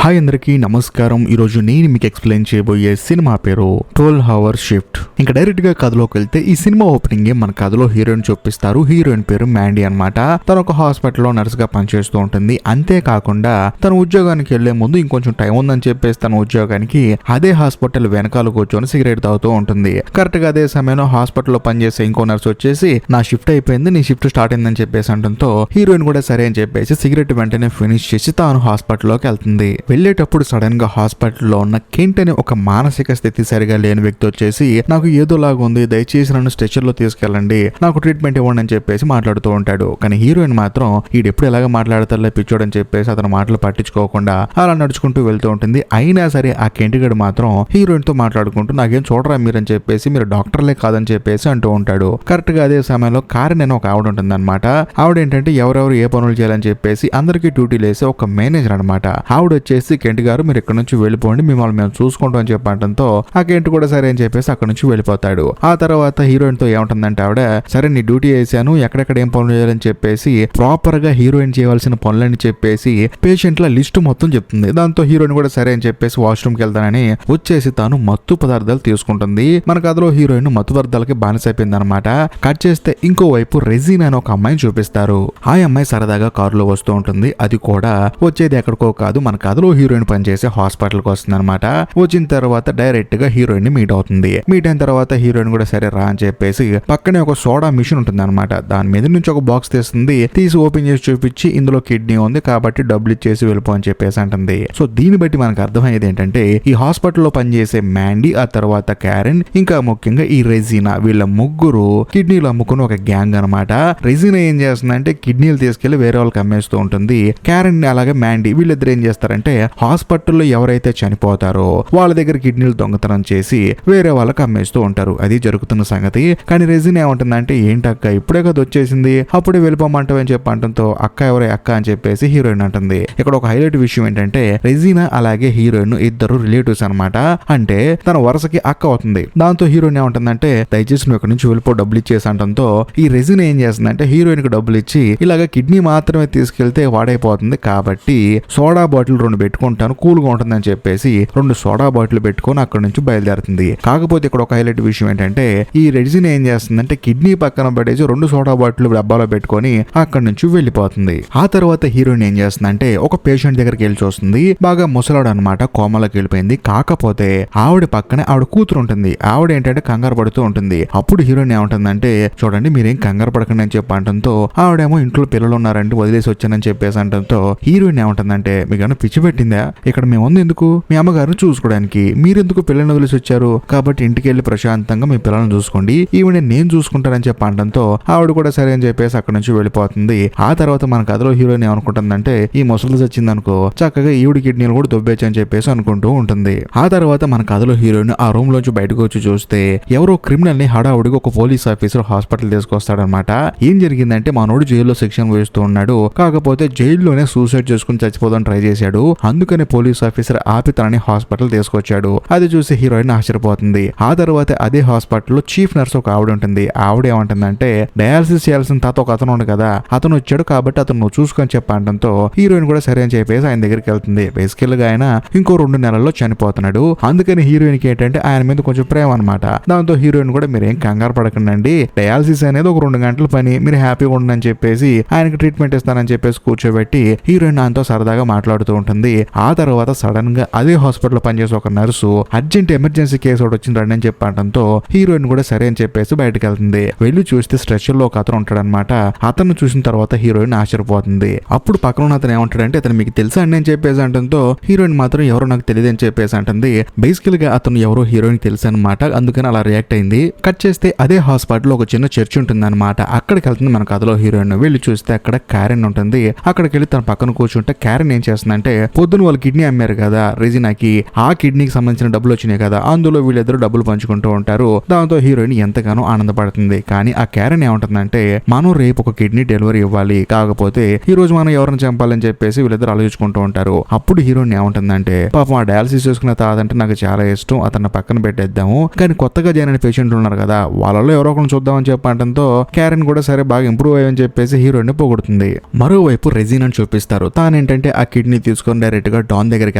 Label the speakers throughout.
Speaker 1: Hi అందరికీ నమస్కారం. ఈరోజు నేను మీకు ఎక్స్ప్లెయిన్ చేయబోయే సినిమా పేరు 12 Hour Shift. ఇంకా డైరెక్ట్ గా కథలోకి వెళ్తే ఈ సినిమా ఓపెనింగ్ మన కథలో హీరోయిన్ చూపిస్తారు. హీరోయిన్ పేరు మ్యాండీ అన్నమాట. తను ఒక హాస్పిటల్లో నర్స్ గా పనిచేస్తూ ఉంటుంది. అంతేకాకుండా తన ఉద్యోగానికి వెళ్లే ముందు ఇంకొంచెం టైం ఉందని చెప్పేసి తన ఉద్యోగానికి అదే హాస్పిటల్ వెనకాల కూర్చొని సిగరెట్ తాగుతూ ఉంటుంది. కరెక్ట్ గా అదే సమయంలో హాస్పిటల్లో పనిచేసే ఇంకో నర్స్ వచ్చేసి నా షిఫ్ట్ అయిపోయింది, నీ షిఫ్ట్ స్టార్ట్ అయిందని చెప్పేసి అంటంతో హీరోయిన్ కూడా సరే అని చెప్పేసి సిగరెట్ వెంటనే ఫినిష్ చేసి తాను హాస్పిటల్లోకి వెళ్తుంది. వెళ్ళేటప్పుడు సడన్ గా హాస్పిటల్లో ఉన్న కెంట్ అనే ఒక మానసిక స్థితి సరిగా లేని వ్యక్తి వచ్చేసి నాకు ఏదోలాగా ఉంది, దయచేసి నన్ను స్ట్రెచర్ లో తీసుకెళ్ళండి, నాకు ట్రీట్మెంట్ ఇవ్వండి అని చెప్పేసి మాట్లాడుతూ ఉంటాడు. కానీ హీరోయిన్ మాత్రం ఈడెప్పుడు ఎలాగ మాట్లాడతారులే పిచ్చోడని చెప్పేసి అతను మాటలు పట్టించుకోకుండా అలా నడుచుకుంటూ వెళ్తూ ఉంటుంది. అయినా సరే ఆ కెంట్ గడు మాత్రం హీరోయిన్ తో మాట్లాడుకుంటూ నాకేం చూడరా మీరని చెప్పేసి, మీరు డాక్టర్లే కాదని చెప్పేసి అంటూ ఉంటాడు. కరెక్ట్ గా అదే సమయంలో కారణ్ అనే ఒక ఆవిడ ఉంటుంది అనమాట. ఆవిడ ఏంటంటే ఎవరెవరు ఏ పనులు చేయాలని చెప్పేసి అందరికీ డ్యూటీలు వేసే ఒక మేనేజర్ అనమాట. ఆవిడ వచ్చేసి కెంట్ గారు మీరు ఇక్కడ నుంచి వెళ్ళిపోండి, మిమ్మల్ని మేము చూసుకుంటాం అని చెప్పడంతో ఆ కెంట్ కూడా సరే అని చెప్పేసి అక్కడ నుంచి వెళ్ళిపోతాడు. ఆ తర్వాత హీరోయిన్ తో ఏమంటుందంటే ఆవిడ, సరే నీ డ్యూటీ వేసాను, ఎక్కడెక్కడ ఏం పనులు చేయాలని చెప్పేసి ప్రాపర్ గా హీరోయిన్ చేయవలసిన పనులని చెప్పేసి పేషెంట్ల లిస్టు మొత్తం చెప్తుంది. దాంతో హీరోయిన్ కూడా సరే అని చెప్పేసి వాష్రూమ్ కి వెళ్తానని వచ్చేసి తాను మత్తు పదార్థాలు తీసుకుంటుంది. మన కథలో హీరోయిన్ మత్తు పదార్థాలకి బానిసైపోయింది అనమాట. కట్ చేస్తే ఇంకోవైపు రెజీనా అని ఒక అమ్మాయిని చూపిస్తారు. ఆ అమ్మాయి సరదాగా కారులో వస్తూ ఉంటుంది. అది కూడా వచ్చేది ఎక్కడికో కాదు, మన కథలో హీరోయిన్ పనిచేసే హాస్పిటల్ కి వస్తుంది అనమాట. వచ్చిన తర్వాత డైరెక్ట్ గా హీరోయిన్ ని మీట్ అవుతుంది. మీట్ అయిన తర్వాత హీరోయిన్ కూడా సరే రా అని చెప్పేసి పక్కనే ఒక సోడా మిషన్ ఉంటుంది అనమాట. దాని మీద నుంచి ఒక బాక్స్ తీస్తుంది. తీసి ఓపెన్ చేసి చూపించి ఇందులో కిడ్నీ ఉంది కాబట్టి డబ్బులు ఇచ్చేసి వెళ్ళిపో అని చెప్పేసి అంటుంది. సో దీన్ని బట్టి మనకు అర్థమయ్యేది ఏంటంటే ఈ హాస్పిటల్లో పనిచేసే మ్యాండీ, ఆ తర్వాత క్యారెన్, ఇంకా ముఖ్యంగా ఈ రెజీనా, వీళ్ళ ముగ్గురు కిడ్నీలు అమ్ముకుని ఒక గ్యాంగ్ అనమాట. రెజీనా ఏం చేస్తుందంటే కిడ్నీలు తీసుకెళ్లి వేరే వాళ్ళకి అమ్మేస్తూ ఉంటుంది. క్యారెన్ అలాగే మ్యాండీ వీళ్ళిద్దరు ఏం చేస్తారంటే హాస్పిటల్లో ఎవరైతే చనిపోతారో వాళ్ళ దగ్గర కిడ్నీలు దొంగతనం చేసి వేరే వాళ్ళకి అమ్మేస్తూ ఉంటారు. అది జరుగుతున్న సంగతి. కానీ రెజీనా ఏమంటుందంటే ఏంటక్క ఇప్పుడే కదా వచ్చేసింది, అప్పుడే వెళ్ళిపోమంటావు అని చెప్పి అంటంతో అక్క ఎవరే అక్క అని చెప్పేసి హీరోయిన్ అంటుంది. ఇక్కడ ఒక హైలైట్ విషయం ఏంటంటే రెజీనా అలాగే హీరోయిన్ ఇద్దరు రిలేటివ్స్ అనమాట. అంటే తన వరుసకి అక్క అవుతుంది. దాంతో హీరోయిన్ ఏమంటుందంటే దయచేసి నువ్వు ఇక్కడ నుంచి వెళ్ళిపో, డబ్బులు ఇచ్చేసి అంటంతో ఈ రెజీనా ఏం చేస్తుందంటే హీరోయిన్ కి డబ్బులు ఇచ్చి ఇలాగ కిడ్నీ మాత్రమే తీసుకెళ్తే వాడైపోతుంది కాబట్టి సోడా బాటిల్ 2 పెట్టుకుంటాను, కూల్గా ఉంటుందని చెప్పేసి 2 సోడా బాటిల్ పెట్టుకొని అక్కడ నుంచి బయలుదేరుతుంది. కాకపోతే ఇక్కడ ఒక హైలైట్ విషయం ఏంటంటే ఈ రెజీనా ఏం చేస్తుందంటే కిడ్నీ పక్కన పడేసి 2 సోడా బాటిల్ డబ్బాలో పెట్టుకొని అక్కడ నుంచి వెళ్ళిపోతుంది. ఆ తర్వాత హీరోయిన్ ఏం చేస్తుందంటే ఒక పేషెంట్ దగ్గరికి వెళ్ళి చూస్తుంది. బాగా ముసలాడు అనమాట, కోమలోకి వెళ్ళిపోయింది. కాకపోతే ఆవిడ పక్కనే ఆవిడ కూతురు ఉంటుంది. ఆవిడ ఏంటంటే కంగారు పడుతూ ఉంటుంది. అప్పుడు హీరోయిన్ ఏమంటుందంటే చూడండి మీరేం కంగారు పడకండి అని చెప్పి అంటంతో ఆవిడేమో ఇంట్లో పిల్లలు ఉన్నారంటే వదిలేసి వచ్చానని చెప్పేసి అంటంతో హీరోయిన్ ఏమంటుందంటే మీకు పిచ్చి పెట్టిందా, ఇక్కడ మేము ఉంది ఎందుకు, మీ అమ్మగారిని చూసుకోవడానికి, మీరెందుకు పిల్లల్ని వదిలేసి వచ్చారు, కాబట్టి ఇంటికి వెళ్ళి ప్రశాంతంగా మీ పిల్లల్ని చూసుకోండి, ఈవిడ నేను చూసుకుంటానని చెప్పి అంటంతో ఆవిడ కూడా సరే అని చెప్పేసి అక్కడ నుంచి వెళ్ళిపోతుంది. ఆ తర్వాత మన కథలో హీరోయిన్ ఏమనుకుంటుందంటే ఈ ముసలి వచ్చిందనుకో చక్కగా ఈవిడ కిడ్నీలు కూడా దొబ్బేచ్చు అని చెప్పేసి అనుకుంటూ ఉంటుంది. ఆ తర్వాత మన కథలో హీరోయిన్ ఆ రూమ్ లోంచి బయటకు వచ్చి చూస్తే ఎవరో క్రిమినల్ ని హడావుడిగా ఒక పోలీస్ ఆఫీసర్ హాస్పిటల్ తీసుకొస్తాడనమాట. ఏం జరిగిందంటే మనోడు జైల్లో శిక్షణ వేస్తూ ఉన్నాడు. కాకపోతే జైల్లోనే సూసైడ్ చేసుకుని చచ్చిపోదాం ట్రై చేశాడు. అందుకని పోలీస్ ఆఫీసర్ ఆపి తనని హాస్పిటల్ తీసుకొచ్చాడు. అది చూసి హీరోయిన్ ఆశ్చర్యపోతుంది. ఆ తర్వాత అదే హాస్పిటల్లో చీఫ్ నర్స్ ఒక ఆవిడ ఉంటుంది. ఆవిడ ఏమంటుందంటే డయాలసిస్ చేయాల్సిన తాత ఒక అతను ఉండు కదా, అతను వచ్చాడు కాబట్టి అతను నువ్వు చూసుకొని చెప్పండంతో హీరోయిన్ కూడా సరే అని చెప్పేసి ఆయన దగ్గరికి వెళ్తుంది. బేసికల్ గా ఆయన ఇంకో 2 నెలల్లో చనిపోతున్నాడు. అందుకని హీరోయిన్ కి ఏంటంటే ఆయన మీద కొంచెం ప్రేమ అనమాట. దాంతో హీరోయిన్ కూడా మీరేం కంగారు పడకండి, డయాలసిస్ అనేది ఒక 2 గంటల పని, మీరు హ్యాపీగా ఉండని చెప్పేసి ఆయనకి ట్రీట్మెంట్ ఇస్తానని చెప్పేసి కూర్చోబెట్టి హీరోయిన్ దాంతో సరదాగా మాట్లాడుతూ ఉంటుంది. ఆ తర్వాత సడన్ గా అదే హాస్పిటల్ పనిచేసే ఒక నర్సు అర్జెంట్ ఎమర్జెన్సీ కేసు ఒకటి వచ్చింది రండి అని చెప్పడంతో హీరోయిన్ కూడా సరే అని చెప్పేసి బయటకు వెళ్తుంది. వెళ్ళి చూస్తే స్ట్రెచర్ లో ఒక అతను ఉంటాడనమాట. అతను చూసిన తర్వాత హీరోయిన్ ఆశ్చర్యపోతుంది. అప్పుడు పక్కన ఉన్న అతను ఏమంటాడంటే అతను మీకు తెలుసా అండి అని చెప్పేసి అంటంతో హీరోయిన్ మాత్రం ఎవరో నాకు తెలియదు అని చెప్పేసి అంటుంది. బేసికల్ గా అతను ఎవరో హీరోయిన్ తెలుసు అనమాట, అందుకని అలా రియాక్ట్ అయింది. కట్ చేస్తే అదే హాస్పిటల్ ఒక చిన్న చర్చ్ ఉంటుంది అనమాట. అక్కడికి వెళ్తుంది మన కథలో హీరోయిన్. వెళ్ళి చూస్తే అక్కడ క్యారెన్ ఉంటుంది. అక్కడికి వెళ్ళి తన పక్కన కూర్చుంటే క్యారెన్ ఏం చేస్తుందంటే పొద్దున వాళ్ళు కిడ్నీ అమ్మారు కదా రెజీనాకి, ఆ కిడ్నీకి సంబంధించిన డబ్బులు వచ్చినాయి కదా, అందులో వీళ్ళిద్దరు డబ్బులు పంచుకుంటూ ఉంటారు. దాంతో హీరోయిన్ ఎంతగానో ఆనందపడుతుంది. కానీ ఆ క్యారెన్ ఏమంటుందంటే మనం రేపు ఒక కిడ్నీ డెలివరీ ఇవ్వాలి, కాకపోతే ఈ రోజు మనం ఎవరిని చంపాలని చెప్పేసి వీళ్ళిద్దరు ఆలోచించుకుంటూ ఉంటారు. అప్పుడు హీరోయిన్ ఏమంటుందంటే పాపం ఆ డయాలసిస్ చేసుకున్న తాతంటే నాకు చాలా ఇష్టం, అతన్ని పక్కన పెట్టేద్దాము, కానీ కొత్తగా జాయిన్ అయిన పేషెంట్లు ఉన్నారు కదా వాళ్ళలో ఎవరో ఒకరిని చూద్దామని చెప్పడంతో క్యారెన్ కూడా సరే బాగా ఇంప్రూవ్ అయ్యని చెప్పేసి హీరోయిన్ పొగుడుతుంది. మరోవైపు రెజీనాని చూపిస్తారు. తానేంటంటే ఆ కిడ్నీ తీసుకొని డైరెక్ట్ గా డాన్ దగ్గరికి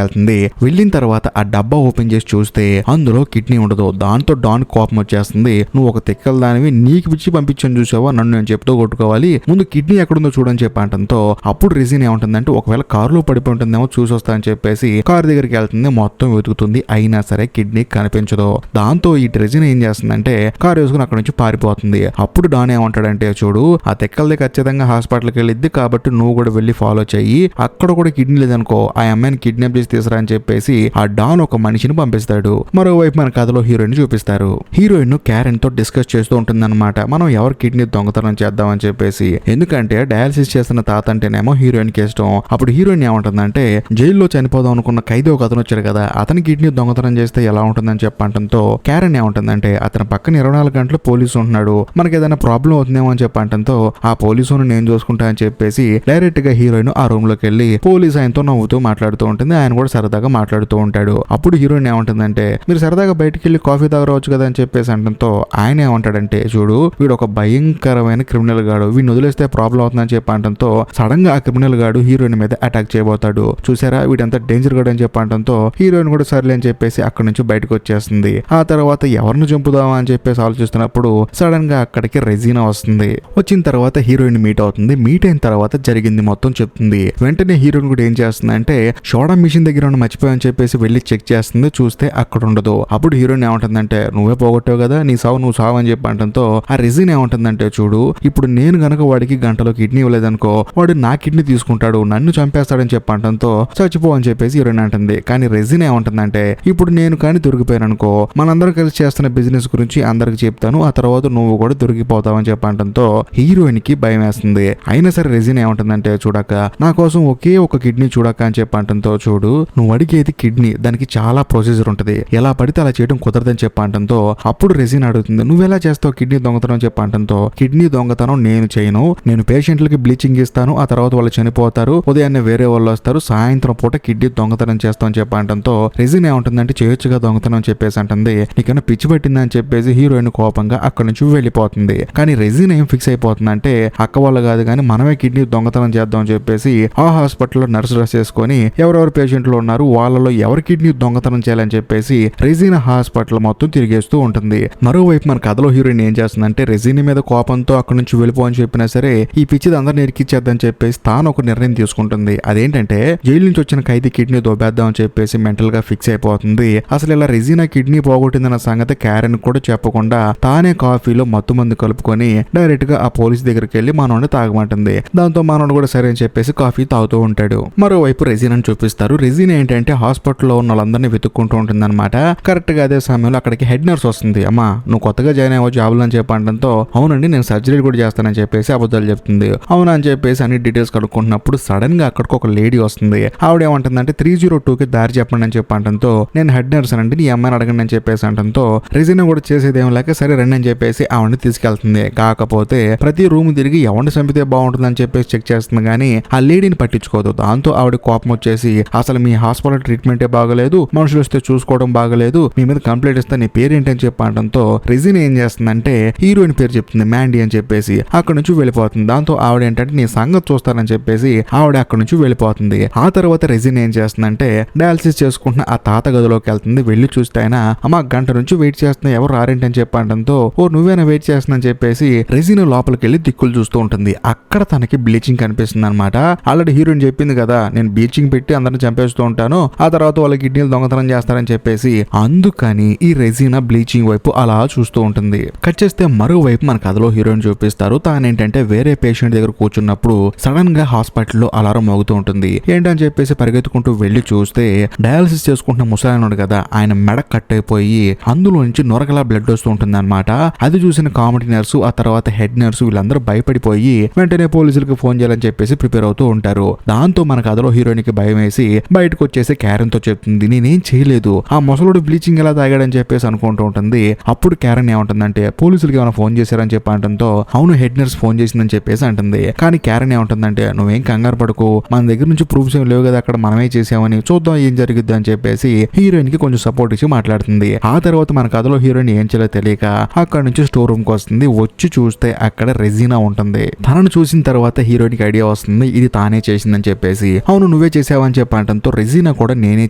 Speaker 1: వెళ్తుంది. వెళ్ళిన తర్వాత ఆ డబ్బా ఓపెన్ చేసి చూస్తే అందులో కిడ్నీ ఉండదు. దాంతో డాన్ కోపం వచ్చేస్తుంది. నువ్వు ఒక తిక్కల దానివి, నీకు పిచ్చి పంపించని చూసావా, నన్ను నేను చెప్తూ కొట్టుకోవాలి, ముందు కిడ్నీ ఎక్కడుందో చూడని చెప్పంటంతో అప్పుడు రెజిన్ ఏమంటుందంటే ఒకవేళ కారులో పడిపోయి ఉంటుందేమో చూసి వస్తా అని చెప్పేసి కారు దగ్గరికి వెళ్తుంది. మొత్తం వెతుకుతుంది, అయినా సరే కిడ్నీ కనిపించదు. దాంతో ఈ రెజిన్ ఏం చేస్తుందంటే కారు వేసుకుని అక్కడ నుంచి పారిపోతుంది. అప్పుడు డాన్ ఏమంటాడంటే చూడు, ఆ తిక్కలది ఖచ్చితంగా హాస్పిటల్కి వెళ్ళిద్ది కాబట్టి నువ్వు కూడా వెళ్ళి ఫాలో చెయ్యి, అక్కడ కూడా కిడ్నీ లేదనుకో ఆ అమ్మాయిని కిడ్నాప్ చేసి తీసురా అని చెప్పేసి ఆ డాన్ ఒక మనిషిని పంపిస్తాడు. మరోవైపు మన కథలో హీరోయిన్ చూపిస్తారు. హీరోయిన్ క్యారెన్ తో డిస్కస్ చేస్తూ ఉంటుందన్నమాట, మనం ఎవరు కిడ్నీ దొంగతనం చేద్దామని చెప్పేసి. ఎందుకంటే డయాలసిస్ చేస్తున్న తాత అంటేనేమో హీరోయిన్ కి ఇష్టం. అప్పుడు హీరోయిన్ ఏమంటుందంటే జైల్లో చనిపోదాం అనుకున్న ఖైదీ ఒక అతను వచ్చాడు కదా, అతని కిడ్నీ దొంగతనం చేస్తే ఎలా ఉంటుందని చెప్పంటంతో క్యారెన్ ఏమంటుందంటే అతని పక్కన 24 గంటలు పోలీసు ఉంటున్నాడు, మనకి ఏదైనా ప్రాబ్లం అవుతుందేమో అని చెప్పంటంతో ఆ పోలీసును నేను చూసుకుంటా అని చెప్పేసి డైరెక్ట్ గా హీరోయిన్ ఆ రూమ్ లోకి వెళ్ళి పోలీస్ ఆయనతో నవ్వుతూ మాట్లాడుతూ ఉంటుంది. ఆయన కూడా సరదాగా మాట్లాడుతూ ఉంటాడు. అప్పుడు హీరోయిన్ ఏమంటుందంటే మీరు సరదాగా బయటికి వెళ్ళి కాఫీ తాగవచ్చు కదా అని చెప్పేసి అంటంతో ఆయన ఏమంటాడంటే చూడు, వీడు ఒక భయంకరమైన క్రిమినల్ గాడు, వీడిని వదిలేస్తే ప్రాబ్లం అవుతుందని చెప్పంటంతో సడన్ గా ఆ క్రిమినల్ గాడు హీరోయిన్ మీద అటాక్ చేయబోతాడు. చూసారా వీడంతా డేంజర్ గాడు అని చెప్పంటంతో హీరోయిన్ కూడా సర్లే అని చెప్పేసి అక్కడ నుంచి బయటకు వచ్చేస్తుంది. ఆ తర్వాత ఎవరిని చంపుదామా అని చెప్పేసి ఆలోచిస్తున్నప్పుడు సడన్ గా అక్కడికి రెజీనా వస్తుంది. వచ్చిన తర్వాత హీరోయిన్ మీట్ అవుతుంది. మీట్ అయిన తర్వాత జరిగింది మొత్తం చెప్తుంది. వెంటనే హీరోయిన్ కూడా ఏం చేస్తుందంటే సోడా మిషన్ దగ్గర ఉన్న మర్చిపోయాని చెప్పేసి వెళ్ళి చెక్ చేస్తుంది. చూస్తే అక్కడ ఉండదు. అప్పుడు హీరోయిన్ ఏమంటుందంటే నువ్వే పోగొట్టావు కదా, నీ సావు నువ్వు సావు అని చెప్పంటంతో ఆ రెజీనా ఏమంటుందంటే చూడు, ఇప్పుడు నేను గనక వాడికి గంటలో కిడ్నీ ఇవ్వలేదనుకో వాడు నా కిడ్నీ తీసుకుంటాడు, నన్ను చంపేస్తాడని చెప్పంటంతో చచ్చిపో అని చెప్పేసి హీరోయిన్ అంటుంది. కానీ రెజీనా ఏమంటుందంటే ఇప్పుడు నేను కానీ దొరికిపోయాను అనుకో మనందరం కలిసి చేస్తున్న బిజినెస్ గురించి అందరికి చెప్తాను, ఆ తర్వాత నువ్వు కూడా దొరికిపోతావు అని చెప్పంటంతో హీరోయిన్ కి భయం వేస్తుంది. అయినా సరే రెజీనా ఏమంటుందంటే చూడక నా కోసం ఒకే ఒక కిడ్నీ చూడక అని చెప్పంటంతో చూడు, నువ్వు అడిగేది కిడ్నీ, దానికి చాలా ప్రొసీజర్ ఉంటుంది, ఎలా పడితే అలా చేయడం కుదరదని చెప్పంటంతో అప్పుడు రెజీనా అడుగుతుంది నువ్వెలా చేస్తావు కిడ్నీ దొంగతనం చెప్పంటంతో కిడ్నీ దొంగతనం నేను చేయను, నేను పేషెంట్లకి బ్లీచింగ్ ఇస్తాను, ఆ తర్వాత వాళ్ళు చనిపోతారు, ఉదయాన్నే వేరే వాళ్ళు వస్తారు, సాయంత్రం పూట కిడ్నీ దొంగతనం చేస్తామని చెప్పంటంతో రెజీనా ఏమంటుందంటే చేయొచ్చుగా దొంగతనం చెప్పేసి అంటుంది. నీకన్నా పిచ్చి పట్టిందని చెప్పేసి హీరోయిన్ కోపంగా అక్కడ నుంచి వెళ్ళిపోతుంది. కానీ రెజీనా ఏం ఫిక్స్ అయిపోతుందంటే అక్క వాళ్ళు కాదు కానీ మనమే కిడ్నీ దొంగతనం చేద్దాం అని చెప్పేసి ఆ హాస్పిటల్లో నర్స్ డ్రెస్ వేసుకొని ఎవరెవరు పేషెంట్లు ఉన్నారు వాళ్ళలో ఎవరి కిడ్నీ దొంగతనం చేయాలని చెప్పేసి రెజీనా హాస్పిటల్ మొత్తం తిరిగేస్తూ ఉంటుంది. మరోవైపు మన కథలో హీరోయిన్ ఏం చేస్తుందంటే రెజీనా మీద కోపంతో అక్కడ నుంచి వెళ్ళిపో అని చెప్పినా సరే ఈ పిచ్చిది అందరిని ఎరికిచ్చేద్దని చెప్పేసి తాను ఒక నిర్ణయం తీసుకుంటుంది. అదేంటంటే జైలు నుంచి వచ్చిన ఖైదీ కిడ్నీ దొబ్బేద్దాం అని చెప్పేసి మెంటల్ గా ఫిక్స్ అయిపోతుంది. అసలు ఇలా రెజీనా కిడ్నీ పోగొట్టిందన్న సంగతి క్యారెన్ కూడా చెప్పకుండా తానే కాఫీలో మత్తు మందు కలుపుకొని డైరెక్ట్ గా ఆ పోలీస్ దగ్గరికి వెళ్ళి మనోడిని తాగమంటుంది. దాంతో మనోడు కూడా సరే అని చెప్పేసి కాఫీ తాగుతూ ఉంటాడు. మరోవైపు రెజీనాని చూపిస్తారు. రెజీనా ఏంటంటే హాస్పిటల్లో ఉన్న వాళ్ళందరినీ వెతుక్కుంటూ ఉంటుంది అనమాట. కరెక్ట్ గా అదే సమయంలో అక్కడికి హెడ్ నర్స్ వస్తుంది. అమ్మా నువ్వు కొత్తగా జాయిన్ అయ్యావు జాబ్ అని చెప్పడంతో అవునండి నేను సర్జరీ కూడా చేస్తానని చెప్పేసి అబద్ధాలు చెప్తుంది. అవునా అని చెప్పేసి అన్ని డీటెయిల్స్ కనుక్కుంటున్నప్పుడు సడన్ గా అక్కడికి ఒక లేడీ వస్తుంది. ఆవిడ ఏమంటుందంటే 302కి దారి చెప్పండి అని చెప్పడంతో నేను హెడ్ నర్స్ అండి నీ అమ్మాయిని అడగండి అని చెప్పేసి అంటంతో రెజీనా కూడా చేసేది ఏం లేక సరే రండి అని చెప్పేసి ఆవిడని తీసుకెళ్తుంది. కాకపోతే ప్రతి రూమ్ తిరిగి ఎవరిని చంపితే బాగుంటుంది అని చెప్పేసి చెక్ చేస్తుంది కానీ ఆ లేడీని పట్టించుకోదు. దాంతో ఆవిడ కోపం వచ్చేసి అసలు మీ హాస్పిటల్ ట్రీట్మెంటే బాగలేదు, మనుషులు వస్తే చూసుకోవడం బాగలేదు, మీ మీద కంప్లైంట్ ఇస్తే నీ పేరు ఏంటి అని చెప్పడంతో రెజీనా ఏం చేస్తుందంటే హీరోయిన్ పేరు చెప్తుంది మ్యాండీ అని చెప్పేసి అక్కడ నుంచి వెళ్ళిపోతుంది. దాంతో ఆవిడ ఏంటంటే నీ సంగతి చూస్తానని చెప్పేసి ఆవిడ అక్కడ నుంచి వెళ్ళిపోతుంది. ఆ తర్వాత రెజీనా ఏం చేస్తుందంటే డయాలసిస్ చేసుకుంటున్న ఆ తాత గదిలోకి వెళ్తుంది. వెళ్ళి చూస్తే ఆయన అమ్మ గంట నుంచి వెయిట్ చేస్తున్నా ఎవరు రారేంటి అని చెప్పడంతో ఓ నువ్వేనా వెయిట్ చేస్తున్నా అని చెప్పేసి రెజీనా లోపలికి వెళ్ళి దిక్కులు చూస్తూ ఉంటుంది. అక్కడ తనకి బ్లీచింగ్ కనిపిస్తుంది అనమాట. ఆల్రెడీ హీరోయిన్ చెప్పింది కదా నేను బ్లీచింగ్ పెట్టి అందరిని చంపేస్తూ ఉంటాను, ఆ తర్వాత వాళ్ళ కిడ్నీలు దొంగతనం చేస్తారని చెప్పేసి, అందుకని ఈ రెజీనా బ్లీచింగ్ వైపు అలా చూస్తూ ఉంటుంది. కట్ చేస్తే మరోవైపు మన కథలో హీరోయిన్ చూపిస్తారు. తానేంటంటే వేరే పేషెంట్ దగ్గర కూర్చున్నప్పుడు సడన్ గా హాస్పిటల్లో అలారం మోగుతూ ఉంటుంది. ఏంటని చెప్పేసి పరిగెత్తుకుంటూ వెళ్లి చూస్తే డయాలసిస్ చేసుకుంటున్న ముసలాయనుడు కదా ఆయన మెడ కట్ అయిపోయి అందులో నుంచి నొరగలా బ్లడ్ వస్తూ ఉంటుంది అనమాట. అది చూసిన కామెడీ నర్సు ఆ తర్వాత హెడ్ నర్సు వీళ్ళందరూ భయపడిపోయి వెంటనే పోలీసులకు ఫోన్ చేయాలని చెప్పేసి ప్రిపేర్ అవుతూ ఉంటారు. దాంతో మన కథలో హీరోయిన్ కి భయం వేసి బయటకు వచ్చేసి క్యారెన్ తో చెప్తుంది నేనేం చేయలేదు, ఆ ముసలుడు బ్లీచింగ్ ఎలా తాగాడని చెప్పేసి అనుకుంటూ ఉంటుంది. అప్పుడు క్యారెన్ ఏమంటుందంటే పోలీసులకి ఏమైనా ఫోన్ చేశారని చెప్పి అంటంతో అవును హెడ్ నర్స్ ఫోన్ చేసిందని చెప్పేసి అంటుంది. కానీ క్యారెన్ ఏమంటుందంటే నువ్వేం కంగారు పడుకో, మన దగ్గర నుంచి ప్రూఫ్స్ ఏం లేవు కదా, అక్కడ మనమే చేసామని చూద్దాం ఏం జరిగిద్ది అని చెప్పేసి హీరోయిన్ కి కొంచెం సపోర్ట్ ఇచ్చి మాట్లాడుతుంది. ఆ తర్వాత మన కథలో హీరోయిన్ ఏం చేయాలో తెలియక అక్కడ నుంచి స్టోర్ రూమ్ కి వస్తుంది. వచ్చి చూస్తే అక్కడ రెజీనా ఉంటుంది. తనను చూసిన తర్వాత హీరోయిన్ కి ఐడియా వస్తుంది ఇది తానే చేసిందని చెప్పేసి. అవును నువ్వే చేసావని చెప్పి అంటంతో రెజీనా కూడా నేనే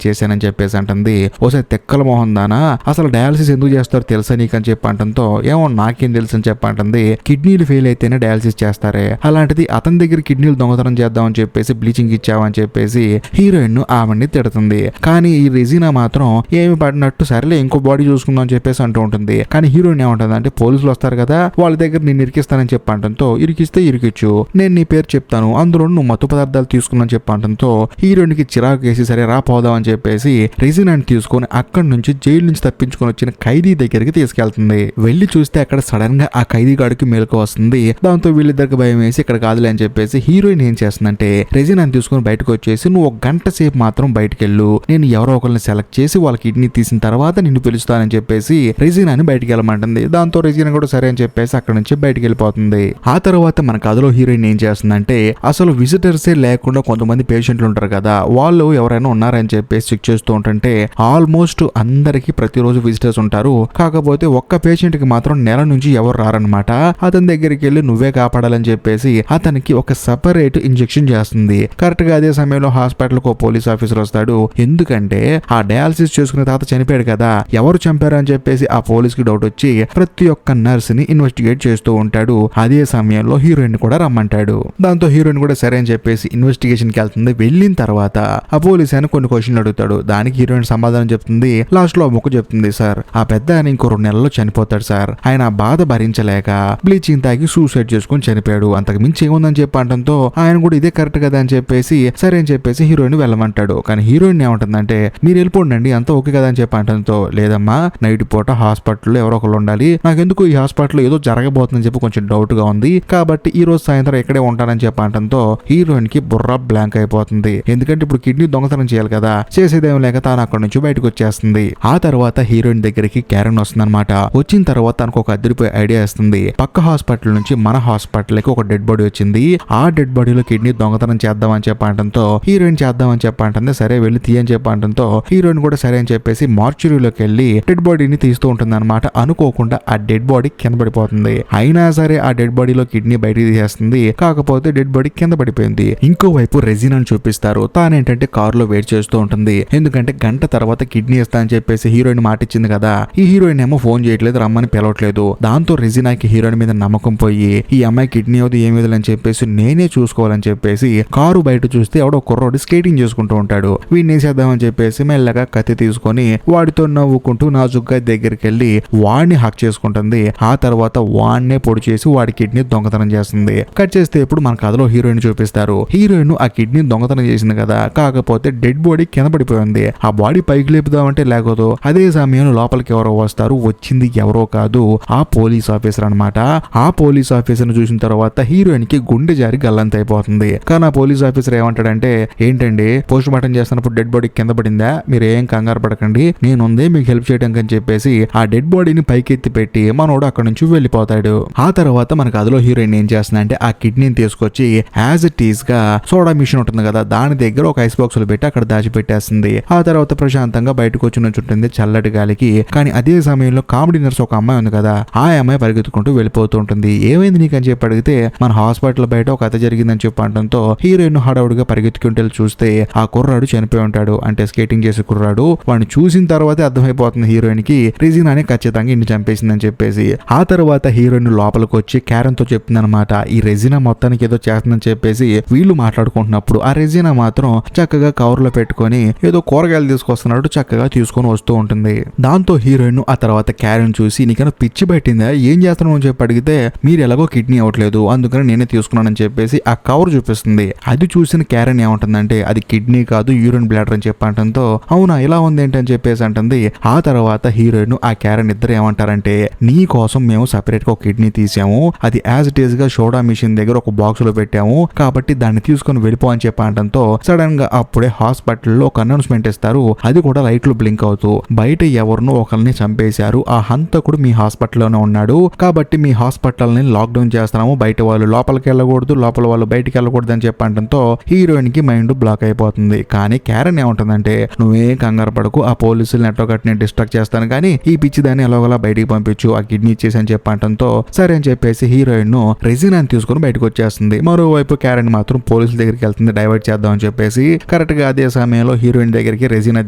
Speaker 1: చేశానని చెప్పేసి అంటుంది. ఓసారి తెక్కల మొహం దానా, అసలు డయాలసిస్ ఎందుకు చేస్తారో తెలుసా నీకని చెప్పి అంటంతో ఏమో నాకేం తెలుసు అని చెప్పి అంటుంది. కిడ్నీలు ఫెయిల్ అయితేనే డయాలసిస్ చేస్తారే, అలాంటిది అతని దగ్గర కిడ్నీలు దొంగతనం చేద్దామని చెప్పేసి బ్లీచింగ్ ఇచ్చావని చెప్పేసి హీరోయిన్ ఆమెని తిడుతుంది. కానీ ఈ రెజీనా మాత్రం ఏమి పడినట్టు సరేలే ఇంకో బాడీ చూసుకుందాం అని చెప్పేసి అంటూ ఉంటుంది. కానీ హీరోయిన్ ఏమంటుంది అంటే పోలీసులు వస్తారు కదా వాళ్ళ దగ్గర నేను ఇరికిస్తానని చెప్పి అంటంతో ఇరికిస్తే ఇరికిచ్చు, నేను నీ పేరు చెప్తాను, అందులో నువ్వు మత్తు పదార్థాలు తీసుకున్నాను చెప్పి అంటంతో హీరోయిన్ కి చిరాకు వేసి సరే రా పోదాం అని చెప్పేసి రెజీనాని తీసుకొని అక్కడి నుంచి జైలు నుంచి తప్పించుకొని వచ్చిన ఖైదీ దగ్గరికి తీసుకెళ్తుంది. వెళ్లి చూస్తే అక్కడ సడన్ గా ఆ ఖైదీ గాడికి మేలుకు వస్తుంది. దాంతో వీళ్ళిద్దరికి భయం వేసి ఇక్కడ కాదులే అని చెప్పేసి హీరోయిన్ ఏం చేస్తుందంటే రెజీనాని తీసుకొని బయటకు వచ్చేసి నువ్వు 1 గంట సేపు మాత్రం బయటకు వెళ్ళు, నేను ఎవరో ఒకరిని సెలెక్ట్ చేసి వాళ్ళ కిడ్నీ తీసిన తర్వాత నిన్ను పిలుస్తానని చెప్పేసి రెజీనాని బయటికి వెళ్ళమంటుంది. దాంతో రెజీనా కూడా సరే అని చెప్పేసి అక్కడ నుంచి బయటికి వెళ్ళిపోతుంది. ఆ తర్వాత మన కథలో హీరోయిన్ ఏం చేస్తుందంటే అసలు విజిటర్సే లేకుండా కొంతమంది పేషెంట్లు ఉంటారు కదా వాళ్ళు ఎవరైనా ఉన్నారని చెప్పేసి చెక్ చేస్తూ ఉంటుంటే ఆల్మోస్ట్ అందరికి ప్రతిరోజు విజిటర్స్ ఉంటారు, కాకపోతే ఒక్క పేషెంట్ కి మాత్రం నెల నుంచి ఎవరు రారనమాట. అతని దగ్గరికి వెళ్ళి నువ్వే కాపాడాలని చెప్పేసి అతనికి ఒక సెపరేట్ ఇంజెక్షన్ చేస్తుంది. కరెక్ట్ గా అదే సమయంలో హాస్పిటల్ కు పోలీస్ ఆఫీసర్ వస్తాడు. ఎందుకంటే ఆ డయాలసిస్ చేసుకునే తాత చనిపోయాడు కదా, ఎవరు చంపారు అని చెప్పేసి ఆ పోలీస్ కి డౌట్ వచ్చి ప్రతి ఒక్క నర్స్ ని ఇన్వెస్టిగేట్ చేస్తూ ఉంటాడు. అదే సమయంలో హీరోయిన్ కూడా రమ్మంటాడు. దాంతో హీరోయిన్ కూడా సరే అని చెప్పేసి ఇన్వెస్టిగేషన్ కి వెళ్తుంది. వెళ్ళిన తర్వాత ఆ పోలీస్ ఆయన కొన్ని క్వశ్చన్లు అడుగుతాడు. దానికి హీరోయిన్ సమాధానం చెప్తుంది. లాస్ట్ లో ముక్కు చెప్తుంది, సార్ ఆ పెద్ద ఆయన ఇంకో 2 నెలల్లో చనిపోతాడు సార్, ఆయన ఆ బాధ భరించలేక బ్లీచింగ్ తాగి సూసైడ్ చేసుకుని చనిపోయాడు, అంతకు మించి ఏముందని చెప్పి అంటంతో ఆయన కూడా ఇదే కరెక్ట్ కదా అని చెప్పేసి సరే అని చెప్పేసి హీరోయిన్ వెళ్ళమంటాడు. కానీ హీరోయిన్ ఏమంటుందంటే మీరు వెళ్ళిపోండి అంతా ఓకే కదా అని చెప్పి అంటంతో లేదమ్మా నైట్ పూట హాస్పిటల్లో ఎవరో ఒకళ్ళు ఉండాలి, నాకెందుకు ఈ హాస్పిటల్లో ఏదో జరగబోతుందని చెప్పి కొంచెం డౌట్ గా ఉంది, కాబట్టి ఈ రోజు సాయంత్రం ఇక్కడే ఉంటానని చెప్పి అంటంతో హీరోయిన్ కి బుర్ర బ్లాంక్ అయిపోతుంది. ఎందుకంటే ఇప్పుడు కిడ్నీ దొంగతనం చేయాలి కదా, చేసేదేం లేక తాను అక్కడ నుంచి బయటకు వచ్చేస్తుంది. ఆ తర్వాత హీరోయిన్ దగ్గరికి క్యారెన్ వస్తుందన్నమాట. వచ్చిన తర్వాత తనకు ఒక అదిరిపోయే ఐడియా ఇస్తుంది. పక్క హాస్పిటల్ నుంచి మన హాస్పిటల్ కి ఒక డెడ్ బాడీ వచ్చింది, ఆ డెడ్ బాడీలో కిడ్నీ దొంగతనం చేద్దామని చెప్పి అంటంతో హీరోయిన్ చేద్దామని చెప్పి అంటుంది. సరే వెళ్ళి తీయని చెప్పి అంటంతో హీరోయిన్ కూడా సరే అని చెప్పేసి మార్చురీలోకి వెళ్ళి డెడ్ బాడీని తీస్తూ ఉంటుంది అనమాట. అనుకోకుండా ఆ డెడ్ బాడీ కింద పడిపోతుంది. అయినా సరే ఆ డెడ్ బాడీలో కిడ్నీ బయటికి తీసేస్తుంది, కాకపోతే డెడ్ బాడీ కింద పడిపోయింది. ఇంకోవైపు రెజీనాని చూపిస్తారు. తానేంటంటే కారులో వెయిట్ చేస్తూ ఉంటుంది. ఎందుకంటే గంట తర్వాత కిడ్నీ ఇస్తా అని చెప్పేసి హీరోయిన్ మాట ఇచ్చింది కదా, ఈ హీరోయిన్ ఏమో ఫోన్ చేయట్లేదు, రమ్మని పిలవట్లేదు. దాంతో రెజీనాకి హీరోయిన్ మీద నమ్మకం పోయి ఈ అమ్మాయి కిడ్నీ అవుతుంది ఏమి అని చెప్పేసి నేనే చూసుకోవాలని చెప్పేసి కారు బయట చూస్తే ఎవడో కుర్రోడు స్కేటింగ్ చేసుకుంటూ ఉంటాడు. వీడిని ఏం చేద్దామని చెప్పేసి మెల్లగా కత్తి తీసుకొని వాడితో నవ్వుకుంటూ నాజుగ్గా దగ్గరికి వెళ్ళి వాడిని హక్ చేసుకుంటుంది. ఆ తర్వాత వాడినే పొడి చేసి వాడి కిడ్నీ దొంగతనం చేస్తుంది. కట్ చేస్తే ఇప్పుడు మన కథలో హీరోయిన్ చూపిస్తారు. హీరోయిన్ ఆ కిడ్నీ దొంగతనం చేసింది కదా, కాకపోతే డెడ్ బాడీ కింద పడిపోయింది. ఆ బాడీ పైకి లేపుదామంటే లేకదు. అదే సమయంలో లోపలికి ఎవరో వస్తారు. వచ్చింది ఎవరో కాదు, ఆ పోలీస్ ఆఫీసర్ అనమాట. ఆ పోలీస్ ఆఫీసర్ ను చూసిన తర్వాత హీరోయిన్ కి గుండె జారి గల్లంత అయిపోతుంది. కానీ ఆ పోలీస్ ఆఫీసర్ ఏమంటాడంటే ఏంటండి పోస్ట్ మార్టం చేస్తున్నప్పుడు డెడ్ బాడీ కింద పడిందా, మీరు ఏం కంగారు పడకండి, నేనుంది మీకు హెల్ప్ చేయడానికి అని చెప్పేసి ఆ డెడ్ బాడీని పైకెత్తి పెట్టి మనోడు అక్కడ నుంచి వెళ్ళిపోతాడు. ఆ తర్వాత మన కథలో హీరోయిన్ ఏం చేస్తుందంటే ఆ కిడ్నీని తీసుకొచ్చి యాజ్ ఇట్ ఈస్ గా సోడా మిషన్ ఉంటుంది కదా దాని దగ్గర ఒక ఐస్ బాక్స్ లో పెట్టి అక్కడ దాచిపెట్టేస్తుంది. ఆ తర్వాత ప్రశాంతంగా బయటకు వచ్చి నుంచుంటుంది చల్లటి గాలికి. కానీ అదే సమయంలో కామెడీ నర్స్ ఒక అమ్మాయి ఉంది కదా, ఆ అమ్మాయి పరిగెత్తుకుంటూ వెళ్ళిపోతూ ఉంటుంది. ఏమైంది నీకు అని చెప్పి అడిగితే మన హాస్పిటల్ బయట ఒక కథ జరిగిందని చెప్పి అంటంతో హీరోయిన్ హడావుడిగా పరిగెత్తుకుంటూ చూస్తే ఆ కుర్రాడు చనిపోయి ఉంటాడు. అంటే స్కేటింగ్ చేసే కుర్రాడు. వాడిని చూసిన తర్వాతే అర్థమైపోతుంది హీరోయిన్ కి రెజీనాని ఖచ్చితంగా ఇన్ని చంపేసిందని చెప్పేసి. ఆ తర్వాత హీరోయిన్ లోపలికి వచ్చి క్యారెన్ తో చెప్తుంది అనమాట, ఈ రెజీనా మొత్తానికి ఏదో చేస్తుందని చెప్పేసి. వీళ్ళు మాట్లాడుకుంటున్నప్పుడు ఆ రెజీనా మాత్రం చక్కగా కవర్ లో పెట్టుకొని ఏదో కూరగాయలు తీసుకొస్తున్నట్టు చక్కగా తీసుకొని వస్తూ ఉంటుంది. దాంతో హీరోయిన్ ఆ తర్వాత క్యారెన్ చూసి నీకైనా పిచ్చి పట్టిందా, ఏం చేస్తున్నావు అని చెప్పి అడిగితే మీరు ఎలాగో కిడ్నీ అవ్వట్లేదు అందుకని నేనే తీసుకున్నానని చెప్పేసి ఆ కవర్ చూపిస్తుంది. అది చూసిన క్యారెన్ ఏమంటుందంటే అది కిడ్నీ కాదు యూరిన్ బ్లాడర్ అని చెప్పంటంతో అవునా ఇలా ఉంది ఏంటని చెప్పేసి అంటుంది. ఆ తర్వాత హీరోయిన్ ఆ క్యారెన్ ఇద్దరు ఏమంటారంటే నీ కోసం మేము సపరేట్ గా ఒక కిడ్నీ తీసాము, అది యాజ్ ఇట్ ఈస్ గా సోడా మిషన్ దగ్గర ఒక బాక్స్ లో పెట్టాము కాబట్టి దాన్ని తీసుకొని వెళ్ళిపో అని చెప్పంటంతో సడన్ గా అప్పుడే హాస్పిటల్లో ఒక అనౌన్స్మెంట్ ఇస్తారు. అది కూడా లైట్లు బ్లింక్ అవుతూ బయట ఎవరినో ఒకరిని చంపేశారు, ఆ హంతకుడు మీ హాస్పిటల్లోనే ఉన్నాడు కాబట్టి మీ హాస్పిటల్ ని లాక్డౌన్ చేస్తున్నాము, బయట వాళ్ళు లోపలికి వెళ్ళకూడదు లోపల వాళ్ళు బయటికి వెళ్ళకూడదు అని చెప్పంటంతో హీరోయిన్ కి మైండ్ బ్లాక్ అయిపోతుంది. కానీ క్యారెన్ ఏముంటుందంటే నువ్వేం కంగారు పడకు, ఆ పోలీసులు నెట్లో కట్టి నేను డిస్ట్రాక్ట్ చేస్తాను కానీ ఈ పిచ్చి దాన్ని ఎలాగోలా బయటికి పంపించు, ఆ కిడ్నీ ఇచ్చేసి అని చెప్పంటంతో సరే అని చెప్పేసి హీరోయిన్ రెజీనాని తీసుకుని బయటకు వచ్చేస్తుంది. మరోవైపు క్యారెన్ మాత్రం పోలీసుల దగ్గరికి వెళ్తుంది డైవర్ట్ చేద్దాం అని చెప్పేసి కరెక్ట్ గా అదే సమయంలో హీరోయిన్ దగ్గరికి రెజీనా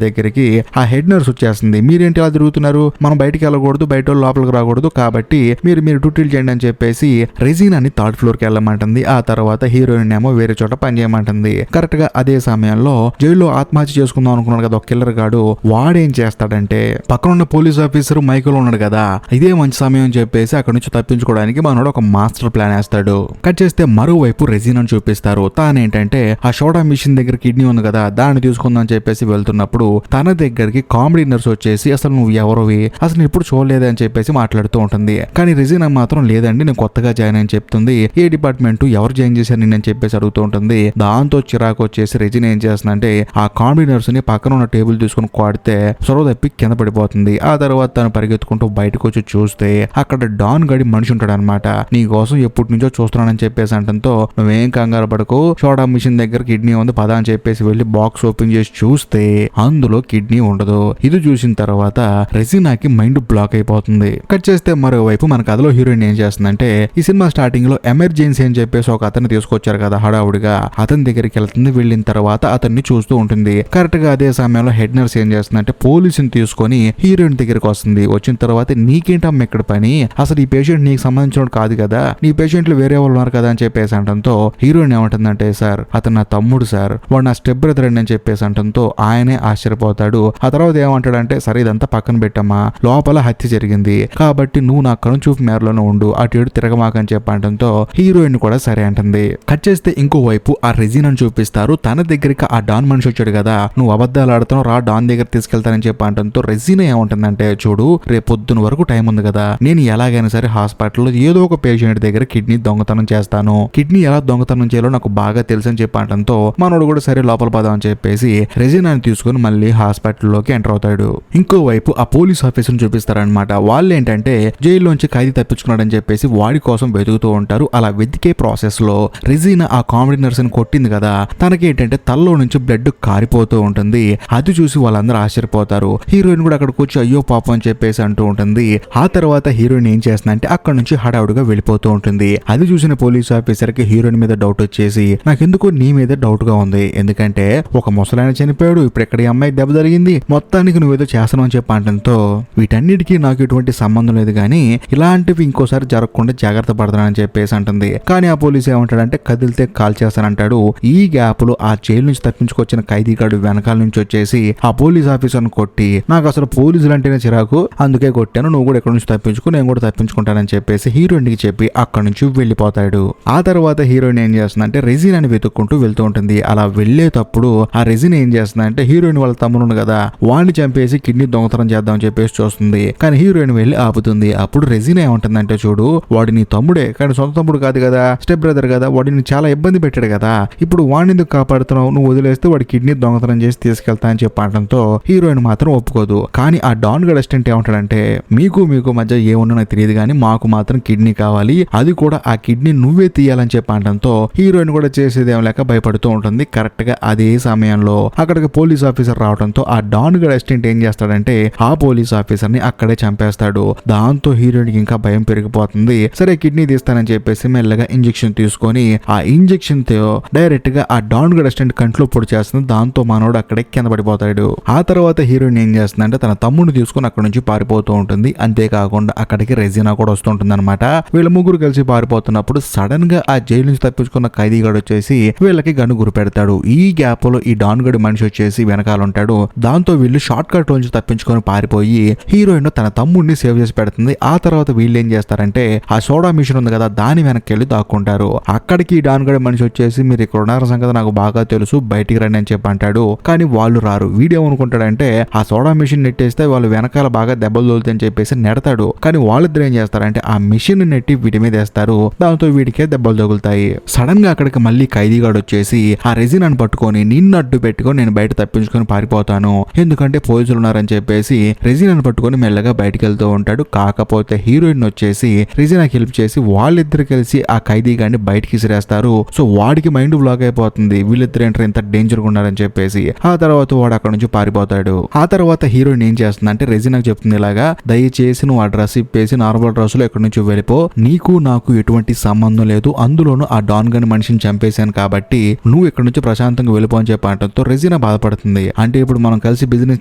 Speaker 1: దగ్గరికి ఆ హెడ్ నర్స్ వచ్చేస్తుంది. మీరేంటి అలా తిరుగుతున్నారు, మనం బయటికి వెళ్ళకూడదు, బయట వాళ్ళు లోపలికి రాకూడదు, కాబట్టి మీరు డ్యూటీలు చేయండి అని చెప్పేసి రెజీనాని థర్డ్ ఫ్లోర్ కి వెళ్ళమంటుంది. ఆ తర్వాత హీరోయిన్ ఏమో వేరే చోట పని చేయమంటుంది. కరెక్ట్ గా అదే సమయంలో జైల్లో ఆత్మహత్య చేసుకుందాం అనుకున్నాడు కదా ఒక కిల్లర్ గాడు, వాడేం చేస్తాడంటే పక్కన ఉన్న పోలీస్ ఆఫీసర్ మైకులో ఉన్నాడు కదా, ఇదే మంచి సమయం అని చెప్పేసి అక్కడ నుంచి తప్పించుకోవడానికి మనోడు ఒక మాస్టర్ ప్లాన్ వేస్తాడు. కట్ చేస్తే మరోవైపు రెజీనాను చూపిస్తారు. తానేంటంటే ఆ సోడా మిషన్ దగ్గర కిడ్నీ ఉంది కదా, దాన్ని తీసుకుందాం అని చెప్పేసి వెళ్తున్నప్పుడు తన దగ్గరికి కామెడీ నర్స్ వచ్చేసి అసలు నువ్వు ఎవరివి, అసలు ఎప్పుడు చూడలేదే అని చెప్పేసి మాట్లాడుతూ ఉంటుంది. కానీ రెజీనా మాత్రం లేదండి నేను కొత్తగా జాయిన్ అని చెప్తుంది. ఏ డిపార్ట్మెంట్, ఎవరు జాయిన్ చేశారు నేను అని చెప్పేసి అడుగుతూ ఉంటుంది. దాంతో చిరాకు వచ్చేసి రెజీనా ఏం చేస్తుందంటే ఆ కామెడీ నర్స్ ని పక్కన ఉన్న టేబుల్ తీసుకుని కొడితే సొరవ తప్పి కింద పడిపోతుంది. ఆ తర్వాత తను పరిగెత్తుకుంటూ బయటకు వచ్చి చూస్తే అక్కడ డాన్ గడి మనిషి ఉంటాడు అనమాట. నీ కోసం ఎప్పటి నుంచో చూస్తున్నానని చెప్పేసి అంటంతో నువ్వేం కంగారు పడకు, సోడా మిషన్ దగ్గర కిడ్నీ ఉంది పదా అని చెప్పేసి వెళ్లి బాక్స్ ఓపెన్ చేసి చూస్తే అందులో కిడ్నీ ఉండదు. ఇది చూసిన తర్వాత రెజీనాకి మైండ్ బ్లాక్ అయిపోతుంది. కట్ చేస్తే మరోవైపు మన కథలో హీరోయిన్ ఏం చేస్తుందంటే ఈ సినిమా స్టార్టింగ్ లో ఎమర్జెన్సీ అని చెప్పేసి ఒక అతన్ని తీసుకొచ్చారు కదా హడావుడిగా, అతని దగ్గరికి వెళ్తుంది. వెళ్ళిన తర్వాత అతన్ని చూస్తూ ఉంటుంది. కరెక్ట్ గా అదే సమయంలో హెడ్ నర్స్ ఏం చేస్తుందంటే పోలీసుని తీసుకొని హీరోయిన్ దగ్గరికి వస్తుంది. వచ్చిన తర్వాత నీకేంటమ్మ ఇక్కడ పని, అసలు ఈ పేషెంట్ నీకు సంబంధించిన కాదు కదా, నీ పేషెంట్లు వేరే వాళ్ళు ఉన్నారు కదా అని చెప్పేసి అంటంతో హీరోయిన్ ఏమంటుందంటే సార్ అతను నా తమ్ముడు సార్, వాడు నా స్టెప్ బ్రదర్ అని చెప్పేసి అంటంతో ఆయనే ఆశ్చర్యపోతాడు. ఆ తర్వాత ఏమంటాడంటే సరే ఇదంతా పక్కన పెట్టమ్మా, లోపల హత్య జరిగింది కాబట్టి నువ్వు నా కను చూపు మేరలోనే ఉండు, అటు ఇటు తిరగమాకని చెప్పంటంతో హీరోయిన్ కూడా సరే అంటుంది. కట్ చేస్తే ఇంకోవైపు ఆ రెజీనాను చూపిస్తారు. తన దగ్గరికి ఆ డాన్ మనిషి వచ్చాడు కదా, నువ్వు అబద్ధాలు ఆడుతున్నావు రా డాన్ దగ్గర తీసుకెళ్తానని చెప్పంటంతో రెజీనా ఏమంటుందంటే చూడు రేపు పొద్దున వరకు టైం ఉంది కదా, నేను ఎలాగైనా సరే హాస్పిటల్లో ఏదో ఒక పేషెంట్ దగ్గర కిడ్నీ దొంగతనం చేస్తాను, కిడ్నీ ఎలా దొంగతనం చేయాలో నాకు బాగా తెలుసు అని చెప్పంటంతో మనోడు కూడా సరే లోపల పదాం అని చెప్పేసి రెజీనాని తీసుకుని మళ్ళీ హాస్పిటల్లోకి ఎంటర్ అవుతాడు. ఇంకోవైపు ఆ పోలీస్ ఆఫీసర్ని చూపిస్తారనమాట. వాళ్ళు ఏంటంటే జైల్లోంచి ఖైదీ తప్పించుకున్నాడని చెప్పేసి వాడి కోసం వెతుకుతూ ఉంటారు. అలా వెతికే ప్రాసెస్ లో రెజీనా ఆ కామెడీ నర్స్ ని కొట్టింది కదా, తనకి ఏంటంటే తల్లో నుంచి బ్లడ్ కారిపోతూ ఉంటుంది. అది చూసి వాళ్ళందరూ ఆశ్చర్యపోతారు. హీరోయిన్ కూడా అక్కడికి వచ్చి అయ్యో పాపం అని చెప్పేసి అంటూ ఉంటుంది. ఆ తర్వాత హీరోయిన్ ఏం చేస్తుందంటే అక్కడ నుంచి హడావుడిగా వెళ్ళిపోతూ ఉంటుంది. అది చూసిన పోలీస్ ఆఫీసర్ కి హీరోయిన్ మీద డౌట్ వచ్చేసి నాకెందుకు నీ మీద డౌట్ గా ఉంది, ఎందుకంటే ఒక ముసలాయన చనిపోయాడు, ఇప్పుడు ఇక్కడ ఈ అమ్మాయి దెబ్బ జరిగింది, మొత్తానికి నువ్వేదో చేస్తాను అని చెప్పి అంటంతో వీటన్నిటికీ నాకు ఎటువంటి సంబంధం లేదు కానీ ఇలాంటివి ఇంకోసారి జరగకుండా జాగ్రత్త పడతానని చెప్పేసి అంటుంది. కానీ ఆ పోలీస్ ఏమంటాడంటే కదిలితే కాల్ చేస్తానంటాడు. ఈ గ్యాప్ లో ఆ జైలు నుంచి తప్పించుకొచ్చిన ఖైదీగాడు వెనకాల నుంచి వచ్చేసి ఆ పోలీస్ ఆఫీసర్ను కొట్టి నాకు అసలు పోలీసులు అంటేనే చిరాకు, అందుకే కొట్టాను, నువ్వు కూడా ఎక్కడి నుంచి తప్పించుకో, నేను కూడా తప్పించుకుంటానని చెప్పేసి హీరోయిన్ కి చెప్పి అక్కడి నుంచి వెళ్ళిపోతాడు. ఆ తర్వాత హీరోయిన్ ఏం చేస్తుందంటే రెజీనాని వెతుక్కుంటూ వెళ్తూ ఉంటుంది. అలా వెళ్లేటప్పుడు ఆ రెజీనా ఏం చేస్తుందంటే హీరోయిన్ వాళ్ళ తమ్ముడు కదా వాడిని చంపేసి కిడ్నీ దొంగతనం చేద్దామని చెప్పేసి చూస్తుంది. కానీ హీరోయిన్ వెళ్ళి ఆపుతుంది. అప్పుడు రెజీనా ఏమంటుందంటే చూడు వాడు నీ తమ్ముడే కానీ సొంత తమ్ముడు కాదు కదా, స్టెప్ బ్రదర్ కదా, వాడిని చాలా ఇబ్బంది పెట్టాడు కదా, ఇప్పుడు వాడిని ఎందుకు కాపాడుతున్నావు, నువ్వు వదిలేస్తే వాడి కిడ్నీ దొంగతనం చేసి తీసుకెళ్తా అని చెప్పడంతో హీరోయిన్ మాత్రం ఒప్పుకోదు. కానీ ఆ డాన్ గడ్ అసిస్టెంట్ ఏమంటాడంటే మీకు మధ్య ఏమున్నా నాకు తెలియదు కానీ మాకు మాత్రం కిడ్నీ కావాలి, అది కూడా ఆ కిడ్నీ నువ్వే తీయాలని చెప్పడంతో హీరోయిన్ కూడా చేసేది ఏం లేక భయపడుతూ ఉంటుంది. కరెక్ట్ గా అదే సమయంలో అక్కడికి పోలీస్ ఆఫీసర్ రావడంతో ఆ డాన్ గడ్ అసిస్టెంట్ ఏం చేస్తాడంటే ఆ పోలీస్ ఆఫీసర్ ని అక్కడే చంపేస్తాడు. దాంతో హీరోయిన్ కి ఇంకా భయం పెరిగిపోతుంది. సరే కిడ్నీ తీస్తానని చెప్పేసి మెల్లగా ఇంజెక్షన్ తీసుకొని ఆ ఇంజెక్షన్ తో డైరెక్ట్ గా ఆ డాన్ గడ్ అసిస్టెంట్ కంట్లో పొడి చేస్తుంది. దాంతో మనోడు అక్కడే కింద పడిపోతాడు. ఆ తర్వాత హీరోయిన్ ఏం చేస్తుందంటే తన తమ్ముడిని తీసుకుని అక్కడ నుంచి పారిపోతూ ఉంటుంది. అంతేకాకుండా అక్కడికి రెజీనా కూడా వస్తుంటుంది అనమాట. వీళ్ళ ముగ్గురు కలిసి పారిపోతున్నప్పుడు సడన్ గా ఆ జైలు నుంచి తప్పించుకున్న ఖైదీగాడు వచ్చేసి వీళ్ళకి గన్ను గురి పెడతాడు. ఈ గ్యాప్ లో ఈ డాన్ గడ్ మనిషి వచ్చేసి వెనకాల ఉంటాడు. దాంతో వీళ్ళు షార్ట్ కట్ నుంచి తప్పించుకొని పారిపోయి హీరోయిన్ తన తమ్ముడిని సేవ్ చేసి పెడుతుంది. ఆ తర్వాత వీళ్ళు ఏం చేస్తారంటే ఆ సోడా మిషన్ ఉంది కదా దాని వెనక్కి వెళ్ళి దాక్కుంటారు. అక్కడికి డాన్ గడ్ మనిషి వచ్చేసి మీరు ఇక్కడ ఉన్నారు సంగతి నాకు బాగా తెలుసు, బయటికి రండి అని చెప్పి అంటాడు. కానీ వాళ్ళు రారు. వీడేమనుకుంటాడంటే ఆ సోడా మిషన్ నెట్టేస్తే వాళ్ళు వెనకాల బాగా దెబ్బలు తోలుతాయని చెప్పేసి నెడతాడు. కానీ వాళ్ళిద్దరు ఏం చేస్తారంటే ఆ మిషన్ నెట్టి వీటి మీద వేస్తారు. దాంతో వీడికే దెబ్బలు తగులుతాయి. సడన్ గా అక్కడికి మళ్ళీ ఖైదీగాడు వచ్చేసి ఆ రెజీనాను పట్టుకొని నిన్ను అడ్డు పెట్టుకొని నేను బయట తప్పించుకొని పారిపోతాను, ఎందుకంటే పోలీసులు ఉన్నారని చెప్పేసి రెజీనాను పట్టుకొని మెల్లగా బయటకు వెళ్తూ ఉంటాడు. కాకపోతే హీరోయిన్ వచ్చేసి రెజీనాకి హెల్ప్ చేసి వాళ్ళిద్దరు కలిసి ఆ ఖైదీగాడిని బయటికి విసిరేస్తారు. సో వాడికి మైండ్ బ్లాక్ అయిపోతుంది, వీళ్ళిద్దరు ఏంటంటే ఎంత డేంజర్ గా ఉన్నారని చెప్పేసి. ఆ తర్వాత వాడు అక్కడ నుంచి పారిపోతాడు. ఆ తర్వాత హీరోయిన్ ఏం చేస్తుందంటే రెజీనాకి చెప్తుంది ఇలాగా దయచేసి నువ్వు ఆ డ్రెస్ ఇప్పేసి నార్మల్ డ్రెస్ లో ఎక్కడి నుంచి వెళ్ళిపో, నీకు నాకు ఎటువంటి సంబంధం లేదు, అందులోనూ ఆ డాన్ గన్ మనిషిని చంపేశాను కాబట్టి నువ్వు ఇక్కడ నుంచి ప్రశాంతంగా వెళ్ళిపో అని చెప్పి అనడంతో రెజీనా బాధపడుతుంది. అంటే ఇప్పుడు మనం కలిసి బిజినెస్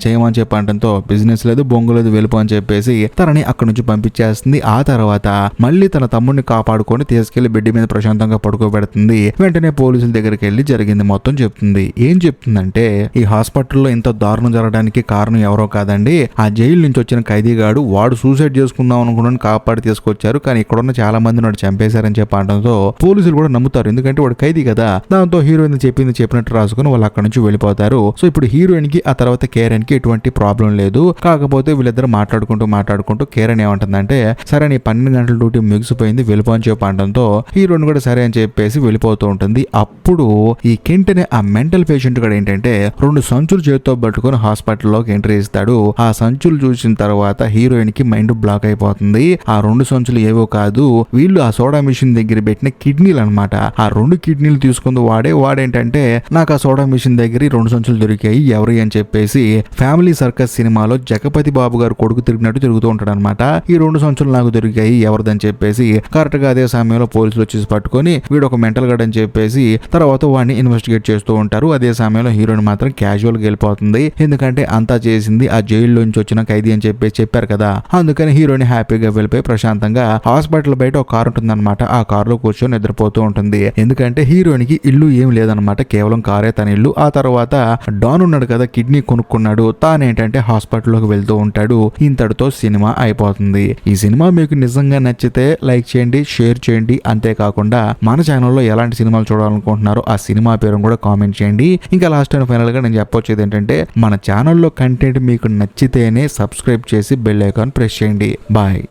Speaker 1: చేయమని చెప్పి అనడంతో బిజినెస్ లేదు బొంగు లేదు వెళ్ళిపో అని చెప్పేసి తనని అక్కడ నుంచి పంపించేస్తుంది. ఆ తర్వాత మళ్ళీ తన తమ్ముడిని కాపాడుకొని తీసుకెళ్లి బెడ్ మీద ప్రశాంతంగా పడుకోబెడుతుంది. వెంటనే పోలీసుల దగ్గరికి వెళ్లి జరిగింది మొత్తం చెప్తుంది. ఏం చెప్తుందంటే ఈ హాస్పిటల్లో ఇంత దారుణం జరగడానికి కారణం ఎవరో కాదండి, ఆ జైలు నుంచి వచ్చిన ఖైదీగాడు వాడు సూసైడ్ చేసుకుందాం అనుకున్నాను కాపాడి తీసుకొచ్చారు, కానీ ఇక్కడ ఉన్న చాలా మంది వాడు చంపేశారని చెప్పి అనడంతో పోలీసులు కూడా నమ్ముతారు, ఎందుకంటే వాడు ఖైదీ కదా. దాంతో హీరోయిన్ చెప్పినట్టు రాసుకుని వాళ్ళు అక్కడ నుంచి వెళ్ళిపోతారు. సో ఇప్పుడు హీరోయిన్ కి ఆ తర్వాత కేరన్ కి ఎటువంటి ప్రాబ్లం లేదు. కాకపోతే వీళ్ళిద్దరు మాట్లాడుకుంటూ కేరన్ ఏమంటుందంటే సరే నీ 12 గంటల డ్యూటీ ముగిసిపోయింది వెళ్ళిపో అని చెప్పి అనడంతో హీరోయిన్ కూడా సరే అని చెప్పేసి వెళ్ళిపోతూ ఉంటుంది. అప్పుడు ఈ కెంట్ అనే ఆ మెంటల్ పేషెంట్ కూడా ఏంటంటే 2 సంచులు చేతితో పట్టుకొని హాస్పిటల్లోకి ఎంట్రీ ఇస్తాడు. ఆ సంచులు చూసిన తర్వాత హీరోయిన్ కి మైండ్ బ్లాక్ అయిపోతుంది. ఆ 2 సంచులు ఏవో కాదు, వీళ్ళు ఆ సోడా మిషన్ దగ్గర పెట్టిన కిడ్నీలు అనమాట. ఆ 2 కిడ్నీలు తీసుకుంది వాడేంటంటే నాకు ఆ సోడా మిషన్ దగ్గర 2 సంచులు దొరికాయి ఎవరి అని చెప్పేసి ఫ్యామిలీ సర్కస్ సినిమాలో జగపతి బాబు గారు కొడుకు తిరిగినట్టు తిరుగుతూ ఉంటాడు అనమాట. ఈ 2 సంచులు నాకు దొరికాయి ఎవరిదని చెప్పేసి కరెక్ట్ గా అదే సమయంలో పోలీసులు వచ్చేసి పట్టుకొని వీడు ఒక మెంటల్ గడ్ అని చెప్పేసి తర్వాత వాడిని ఇన్వెస్టిగేట్ చేస్తూ ఉంటారు. అదే సమయంలో హీరోయిన్ మాత్రం క్యాజువల్ గా వెళ్ళిపోతుంది, ఎందుకంటే అంతా చేసింది ఆ జైల్లో నుంచి వచ్చిన ఖైదీ అని చెప్పేసి చెప్పారు కదా. అందుకని హీరోయిన్ హ్యాపీగా వెళ్ళిపోయి ప్రశాంతంగా హాస్పిటల్ బయట ఒక కారు ఉంటుందన్నమాట. ఆ కారులో కూర్చొని నిద్రపోతూ ఉంటుంది, ఎందుకంటే హీరోయిన్ కి ఇల్లు ఏం లేదనమాట, కేవలం కారే తన ఇల్లు. ఆ తర్వాత డాన్ ఉన్నాడు కదా కిడ్నీ కొనుక్కున్నాడు, తానేంటంటే హాస్పిటల్లోకి వెళ్తూ ఉంటాడు. ఇంతటితో సినిమా అయిపోతుంది. ఈ సినిమా మీకు నిజంగా నచ్చితే లైక్ చేయండి, షేర్ చేయండి. అంతేకాకుండా మన ఛానల్లో ఎలాంటి సినిమాలు చూడాలనుకుంటున్నారో ఆ సినిమా పేరు కూడా కామెంట్ చేయండి. ఇంకా లాస్ట్ అండ్ ఫైనల్ గా నేను చెప్పొచ్చేది ఏంటంటే మన ఛానల్లో కంటెంట్ మీకు నచ్చితేనే సబ్స్క్రైబ్ చేసి బెల్ ఐకాన్ ప్రెస్ చేయండి. బాయ్.